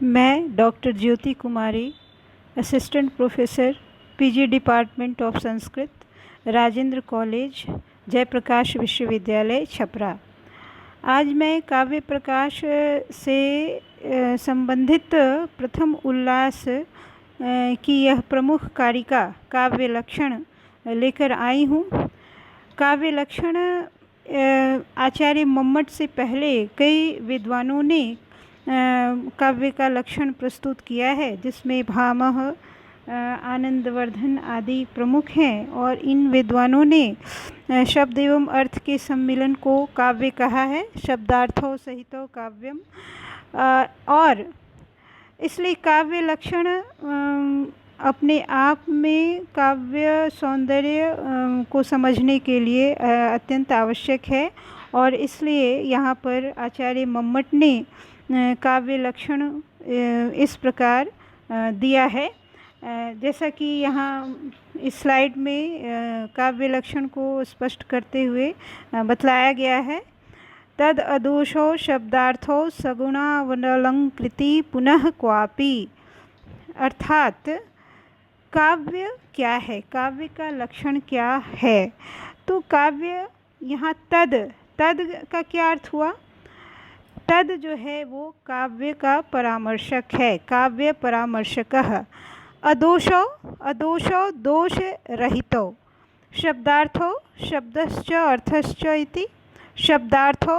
मैं doctor Jyoti Kumari, assistant professor, PG department of Sanskrit, Rajendra college, Jayaprakash विश्वविद्यालय, छपरा। आज मैं काव्य प्रकाश से संबंधित प्रथम उल्लास की यह प्रमुख कारिका काव्य लक्षण लेकर आई हूँ। काव्य लक्षण आचार्य मम्मट से पहले कई विद्वानों ने काव्य का लक्षण प्रस्तुत किया है, जिसमें भामह, आनंदवर्धन आदि प्रमुख हैं। और इन विद्वानों ने शब्द एवं अर्थ के सम्मिलन को काव्य कहा है, शब्दार्थों सहितो काव्यम। और इसलिए काव्य लक्षण अपने आप में काव्य सौंदर्य को समझने के लिए अत्यंत आवश्यक है। और इसलिए यहाँ पर आचार्य मम्मट ने काव्य लक्षण इस प्रकार दिया है, जैसा कि यहाँ इस स्लाइड में काव्य लक्षण को स्पष्ट करते हुए बतलाया गया है। तद अदोषो शब्दार्थो सगुणावलंकृति पुनः क्वापि। अर्थात काव्य क्या है, काव्य का लक्षण क्या है। तो काव्य यहाँ तद का क्या अर्थ हुआ? तद जो है वो काव्य का परामर्शक है, काव्य परामर्शकः। अदोषो दोष रहितो, शब्दार्थो शब्दश्च अर्थश्च इति, शब्दार्थो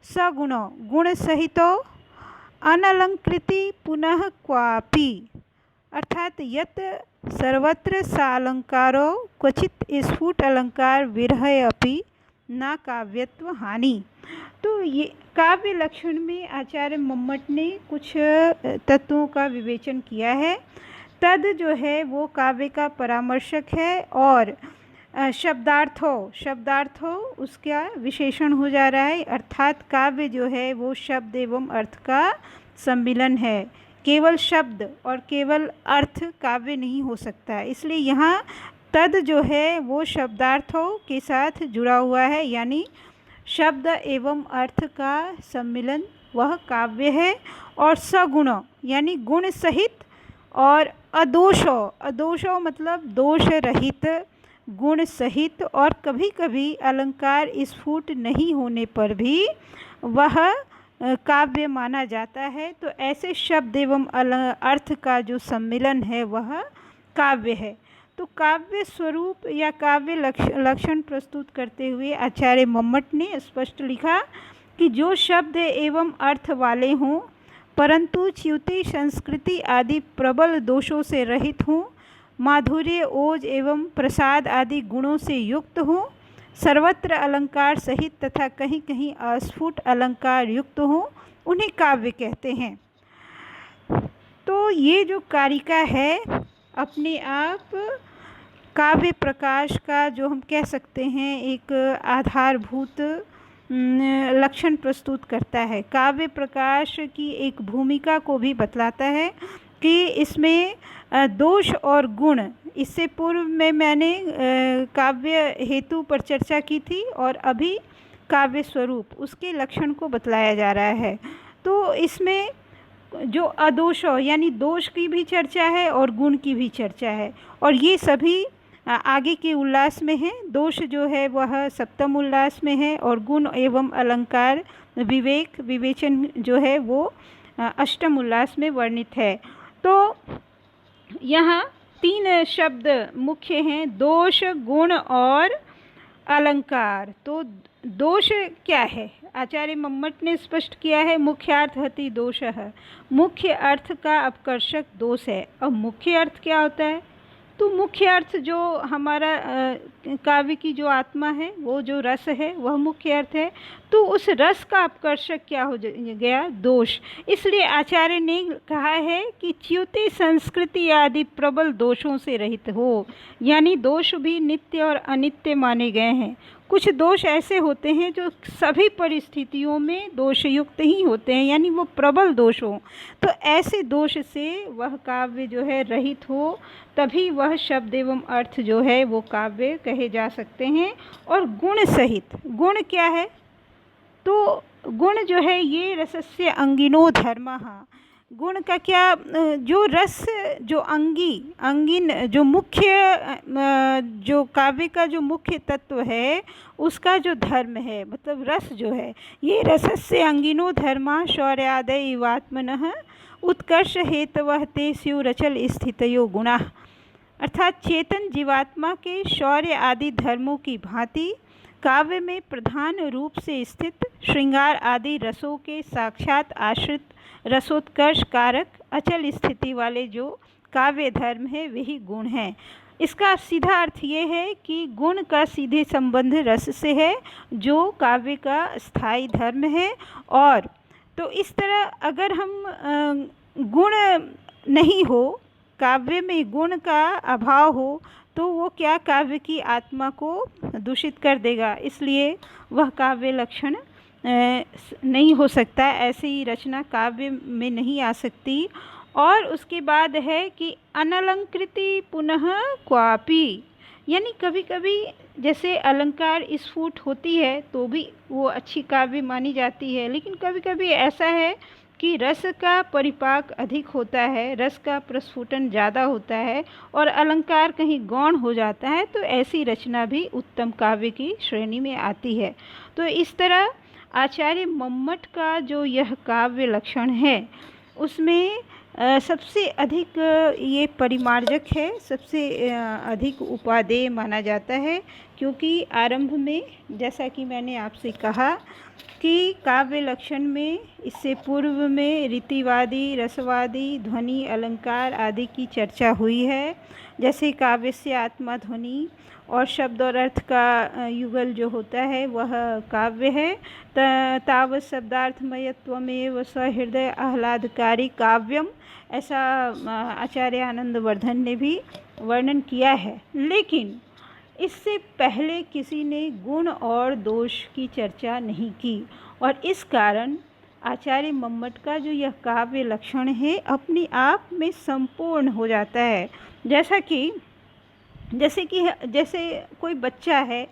सगुणो गुण सहितो अनलंकृति पुनः क्वापि। अर्थात यत् सर्वत्र सालंकारो क्वचित स्फुट अलंकार विरह अपि न काव्यत्व हानि। तो ये काव्य लक्षण में आचार्य मम्मट ने कुछ तत्वों का विवेचन किया है। तद जो है वो काव्य का परामर्शक है, और शब्दार्थो उसका विशेषण हो जा रहा है। अर्थात काव्य जो है वो शब्द एवं अर्थ का सम्मिलन है। केवल शब्द और केवल अर्थ काव्य नहीं हो सकता, इसलिए यहाँ तद जो है वो शब्दार्थों के साथ जुड़ा हुआ है, यानी शब्द एवं अर्थ का सम्मिलन वह काव्य है। और सगुण यानी गुण सहित, और अदोषो मतलब दोष रहित, गुण सहित, और कभी कभी अलंकार स्फुट नहीं होने पर भी वह काव्य माना जाता है। तो ऐसे शब्द एवं अर्थ का जो सम्मिलन है वह काव्य है। तो काव्य स्वरूप या काव्य लक्षण प्रस्तुत करते हुए आचार्य मम्मट ने स्पष्ट लिखा कि जो शब्द एवं अर्थ वाले हों, परंतु च्युति संस्कृति आदि प्रबल दोषों से रहित हों, माधुर्य ओज एवं प्रसाद आदि गुणों से युक्त हों, सर्वत्र अलंकार सहित तथा कहीं कहीं अस्फुट अलंकार युक्त हों, उन्हें काव्य कहते हैं। तो ये जो कारिका है अपने आप काव्य प्रकाश का जो हम कह सकते हैं एक आधारभूत लक्षण प्रस्तुत करता है। काव्य प्रकाश की एक भूमिका को भी बतलाता है कि इसमें दोष और गुण, इससे पूर्व में मैंने काव्य हेतु पर चर्चा की थी, और अभी काव्य स्वरूप उसके लक्षण को बतलाया जा रहा है। तो इसमें जो अदोषो यानी दोष की भी चर्चा है और गुण की भी चर्चा है, और ये सभी आगे के उल्लास में है। दोष जो है वह सप्तम उल्लास में है, और गुण एवं अलंकार विवेक विवेचन जो है वो अष्टम उल्लास में वर्णित है। तो यहाँ तीन शब्द मुख्य हैं, दोष, गुण और अलंकार। तो दोष क्या है? आचार्य मम्मट ने स्पष्ट किया है, मुख्यार्थ हति दोषः, मुख्य अर्थ का अपकर्षक दोष है। अब मुख्य अर्थ क्या होता है? तो मुख्य अर्थ जो हमारा काव्य की जो आत्मा है, वो जो रस है वह मुख्य अर्थ है। तो उस रस का अपकर्षक क्या हो गया? दोष। इसलिए आचार्य ने कहा है कि च्युति संस्कृति आदि प्रबल दोषों से रहित हो, यानी दोष भी नित्य और अनित्य माने गए हैं। कुछ दोष ऐसे होते हैं जो सभी परिस्थितियों में दोषयुक्त ही होते हैं, यानी वो प्रबल दोष हो। तो ऐसे दोष से वह काव्य जो है रहित हो, तभी वह शब्द एवं अर्थ जो है वो काव्य कहे जा सकते हैं। और गुण सहित, गुण क्या है? तो गुण जो है ये रसस्य अंगिनो धर्मः, गुण का क्या जो रस, जो अंगिन जो मुख्य जो काव्य का जो मुख्य तत्व है उसका जो धर्म है, मतलब रस जो है, ये रसस्य अंगिनो धर्मा शौर्यादय इवात्मनः उत्कर्ष हेतवः ते स्यु रचल स्थितयो गुणाः। अर्थात चेतन जीवात्मा के शौर्य आदि धर्मों की भांति काव्य में प्रधान रूप से स्थित श्रृंगार आदि रसों के साक्षात आश्रित रसोत्कर्ष कारक अचल स्थिति वाले जो काव्य धर्म है वही गुण हैं। इसका सीधा अर्थ ये है कि गुण का सीधे संबंध रस से है जो काव्य का स्थायी धर्म है। और तो इस तरह अगर हम गुण नहीं हो, काव्य में गुण का अभाव हो, तो वो क्या काव्य की आत्मा को दूषित कर देगा, इसलिए वह काव्य लक्षण नहीं हो सकता, ऐसी रचना काव्य में नहीं आ सकती। और उसके बाद है कि अनलंकृति पुनः क्वापि, यानी कभी कभी जैसे अलंकार स्फुट होती है तो भी वो अच्छी काव्य मानी जाती है, लेकिन कभी कभी ऐसा है कि रस का परिपाक अधिक होता है, रस का प्रस्फुटन ज़्यादा होता है और अलंकार कहीं गौण हो जाता है, तो ऐसी रचना भी उत्तम काव्य की श्रेणी में आती है। तो इस तरह आचार्य मम्मट का जो यह काव्य लक्षण है उसमें सबसे अधिक ये परिमार्जक है, सबसे अधिक उपादेय माना जाता है, क्योंकि आरंभ में जैसा कि मैंने आपसे कहा कि काव्य लक्षण में इससे पूर्व में रीतिवादी, रसवादी, ध्वनि, अलंकार आदि की चर्चा हुई है। जैसे काव्य से आत्मा ध्वनि और शब्द और अर्थ का युगल जो होता है वह काव्य है। तावत् शब्दार्थमयत्वमेव सहृदय आह्लादकारी काव्यम, ऐसा आचार्य आनंदवर्धन ने भी वर्णन किया है। लेकिन इससे पहले किसी ने गुण और दोष की चर्चा नहीं की, और इस कारण आचार्य मम्मट का जो यह काव्य लक्षण है अपने आप में संपूर्ण हो जाता है। जैसे कोई बच्चा है,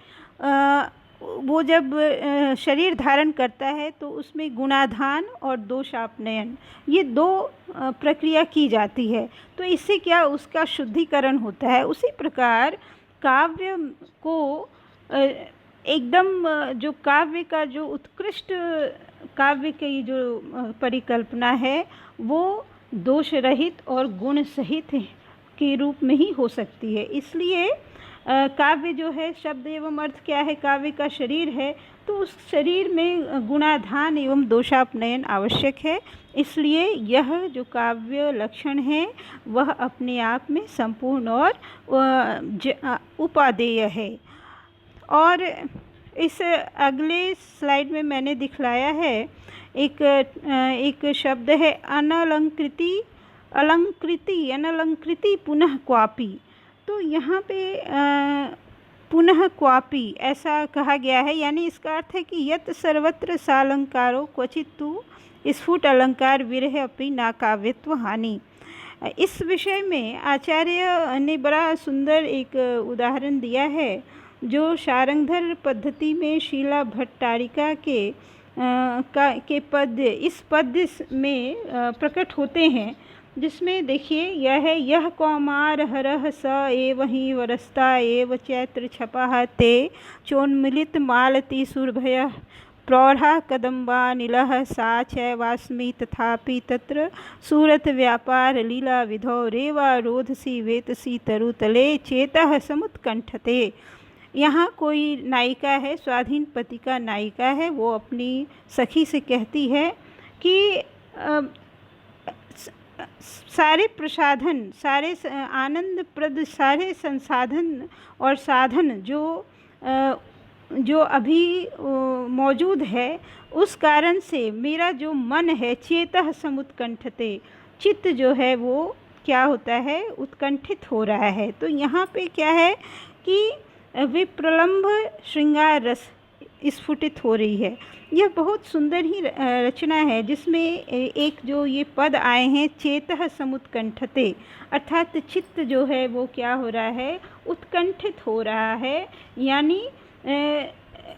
वो जब शरीर धारण करता है तो उसमें गुणाधान और दोषापनयन, ये दो प्रक्रिया की जाती है, तो इससे क्या उसका शुद्धिकरण होता है। उसी प्रकार काव्य को एकदम जो काव्य का जो उत्कृष्ट काव्य की जो परिकल्पना है वो दोष रहित और गुण सहित के रूप में ही हो सकती है। इसलिए काव्य जो है शब्द एवं अर्थ क्या है, काव्य का शरीर है, तो उस शरीर में गुणाधान एवं दोषापनयन आवश्यक है। इसलिए यह जो काव्य लक्षण है वह अपने आप में संपूर्ण और उपादेय है। और इस अगले स्लाइड में मैंने दिखलाया है एक शब्द है अनलंकृति पुनः क्वापि। तो यहाँ पे पुनः क्वापि ऐसा कहा गया है, यानी इसका अर्थ है कि यत् सर्वत्र सालंकारो क्वचित तु स्फुट अलंकार विरह अपि ना काव्यत्व हानि। इस विषय में आचार्य ने बड़ा सुंदर एक उदाहरण दिया है जो शारंगधर पद्धति में शीला भट्टारिका के पद्य इस पद्य में प्रकट होते हैं, जिसमें देखिए यह कौमार हरह स एव ही वरस्ता एव चैत्र छपा ते चोन्मिलित मालती सुरभय प्रौढ़ा कदम्बा नीलः सा चैवास्मि तथापि तत्र सूरत व्यापार लीला विधौ रेवा रोधसी वेतसी तरुतले चेतः समुत्कंठते। यहाँ कोई नायिका है, स्वाधीन पति का नायिका है, वो अपनी सखी से कहती है कि सारे प्रसाधन, सारे आनंदप्रद सारे संसाधन और साधन जो अभी मौजूद है उस कारण से मेरा जो मन है चेतः समुत्कंठते, चित्त जो है वो क्या होता है, उत्कंठित हो रहा है। तो यहाँ पे क्या है कि विप्रलंब श्रृंगार रस स्फुटित हो रही है। यह बहुत सुंदर ही रचना है जिसमें एक जो ये पद आए हैं चेतः समुत्कंठते, अर्थात चित्त जो है वो क्या हो रहा है, उत्कंठित हो रहा है। यानी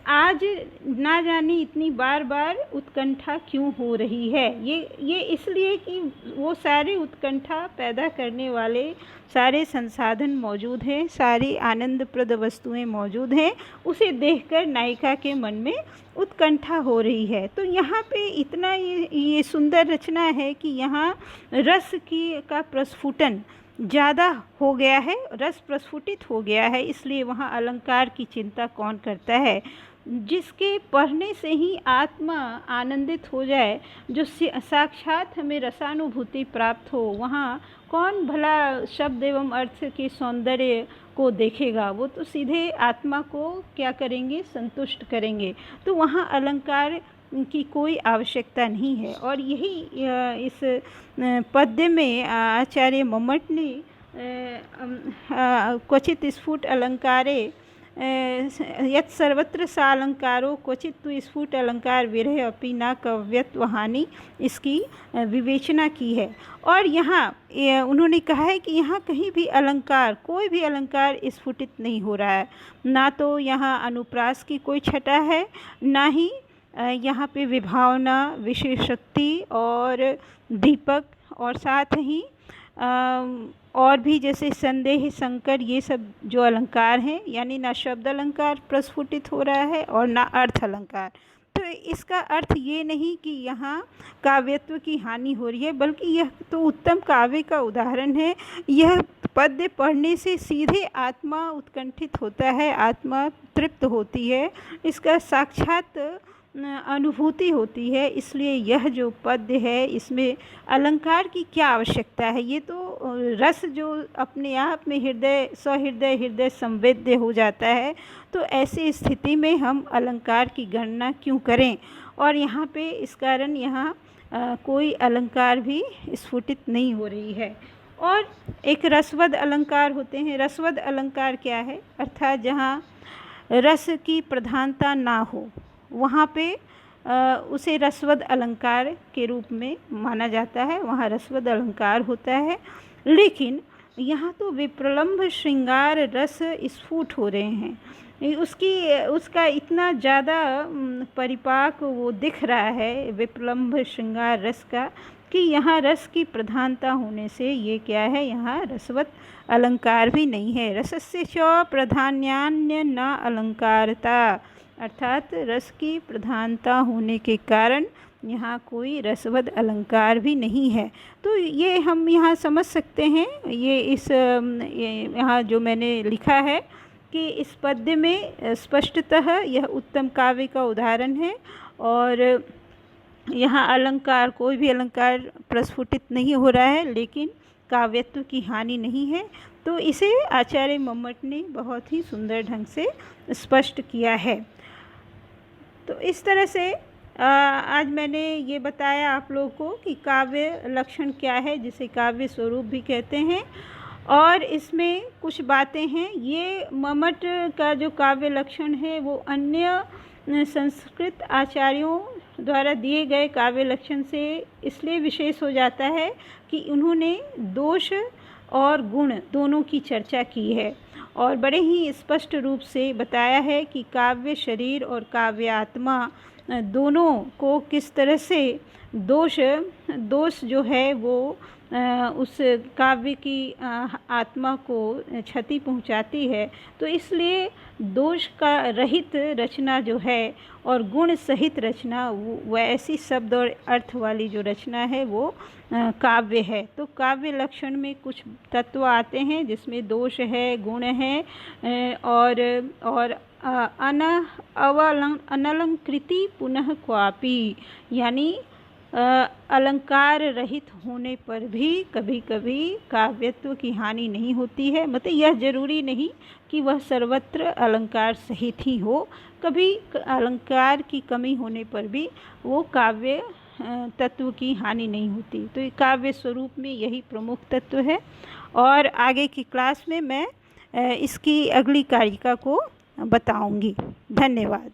आज ना जाने इतनी बार बार उत्कंठा क्यों हो रही है। ये इसलिए कि वो सारे उत्कंठा पैदा करने वाले सारे संसाधन मौजूद हैं, सारी आनंदप्रद वस्तुएं मौजूद हैं, उसे देखकर नायिका के मन में उत्कंठा हो रही है। तो यहाँ पे इतना ये सुंदर रचना है कि यहाँ रस का प्रस्फुटन ज़्यादा हो गया है, रस प्रस्फुटित हो गया है, इसलिए वहाँ अलंकार की चिंता कौन करता है। जिसके पढ़ने से ही आत्मा आनंदित हो जाए, जो साक्षात हमें रसानुभूति प्राप्त हो, वहाँ कौन भला शब्द एवं अर्थ के सौंदर्य को देखेगा। वो तो सीधे आत्मा को क्या करेंगे, संतुष्ट करेंगे। तो वहाँ अलंकार की कोई आवश्यकता नहीं है। और यही इस पद्य में आचार्य मम्मट ने क्वचित स्फुट अलंकारे यत् सर्वत्र सा अलंकारो क्वचित तु स्फुट अलंकार विरह अपि न कव्यत्व हानि, इसकी विवेचना की है। और यहाँ उन्होंने कहा है कि यहाँ कहीं भी अलंकार, कोई भी अलंकार स्फुटित नहीं हो रहा है। ना तो यहाँ अनुप्रास की कोई छटा है, ना ही यहाँ पे विभावना, विशेषोक्ति और दीपक, और साथ ही और भी जैसे संदेह, संकर, ये सब जो अलंकार हैं, यानी ना शब्द अलंकार प्रस्फुटित हो रहा है और ना अर्थ अलंकार। तो इसका अर्थ ये नहीं कि यहाँ काव्यत्व की हानि हो रही है, बल्कि यह तो उत्तम काव्य का उदाहरण है। यह पद्य पढ़ने से सीधे आत्मा उत्कंठित होता है, आत्मा तृप्त होती है, इसका साक्षात अनुभूति होती है। इसलिए यह जो पद्य है, इसमें अलंकार की क्या आवश्यकता है। ये तो रस जो अपने आप में हृदय संवेद्य हो जाता है, तो ऐसी स्थिति में हम अलंकार की गणना क्यों करें। और यहाँ पे इस कारण यहाँ कोई अलंकार भी स्फुटित नहीं हो रही है। और एक रसवद अलंकार होते हैं। रसवद अलंकार क्या है, अर्थात जहाँ रस की प्रधानता ना हो, वहाँ पे उसे रसवद अलंकार के रूप में माना जाता है, वहाँ रसवद अलंकार होता है। लेकिन यहाँ तो विप्रलम्भ श्रृंगार रस स्फुट हो रहे हैं, उसका इतना ज़्यादा परिपाक वो दिख रहा है विप्रलम्भ श्रृंगार रस का, कि यहाँ रस की प्रधानता होने से ये क्या है, यहाँ रसवत अलंकार भी नहीं है। रसस्य च प्रधान्यान्य न अलंकारता, अर्थात रस की प्रधानता होने के कारण यहाँ कोई रसवद अलंकार भी नहीं है। तो ये हम यहाँ समझ सकते हैं, यहाँ जो मैंने लिखा है कि इस पद्य में स्पष्टतः यह उत्तम काव्य का उदाहरण है। और यहाँ अलंकार, कोई भी अलंकार प्रस्फुटित नहीं हो रहा है, लेकिन काव्यत्व की हानि नहीं है। तो इसे आचार्य मम्मट ने बहुत ही सुंदर ढंग से स्पष्ट किया है। तो इस तरह से आज मैंने ये बताया आप लोगों को कि काव्य लक्षण क्या है, जिसे काव्य स्वरूप भी कहते हैं। और इसमें कुछ बातें हैं, ये मम्मट का जो काव्य लक्षण है वो अन्य संस्कृत आचार्यों द्वारा दिए गए काव्य लक्षण से इसलिए विशेष हो जाता है कि उन्होंने दोष और गुण दोनों की चर्चा की है, और बड़े ही स्पष्ट रूप से बताया है कि काव्य शरीर और काव्य आत्मा दोनों को किस तरह से दोष जो है वो उस काव्य की आत्मा को क्षति पहुंचाती है। तो इसलिए दोष का रहित रचना जो है और गुण सहित रचना, वो ऐसी शब्द और अर्थ वाली जो रचना है वो काव्य है। तो काव्य लक्षण में कुछ तत्व आते हैं जिसमें दोष है, गुण है, और अनलंकृति पुनः क्वापि, यानी अलंकार रहित होने पर भी कभी कभी काव्यत्व की हानि नहीं होती है। मतलब यह जरूरी नहीं कि वह सर्वत्र अलंकार सहित ही हो, कभी अलंकार की कमी होने पर भी वो काव्य तत्व की हानि नहीं होती। तो ये काव्य स्वरूप में यही प्रमुख तत्व है। और आगे की क्लास में मैं इसकी अगली कारिका को बताऊंगी। धन्यवाद।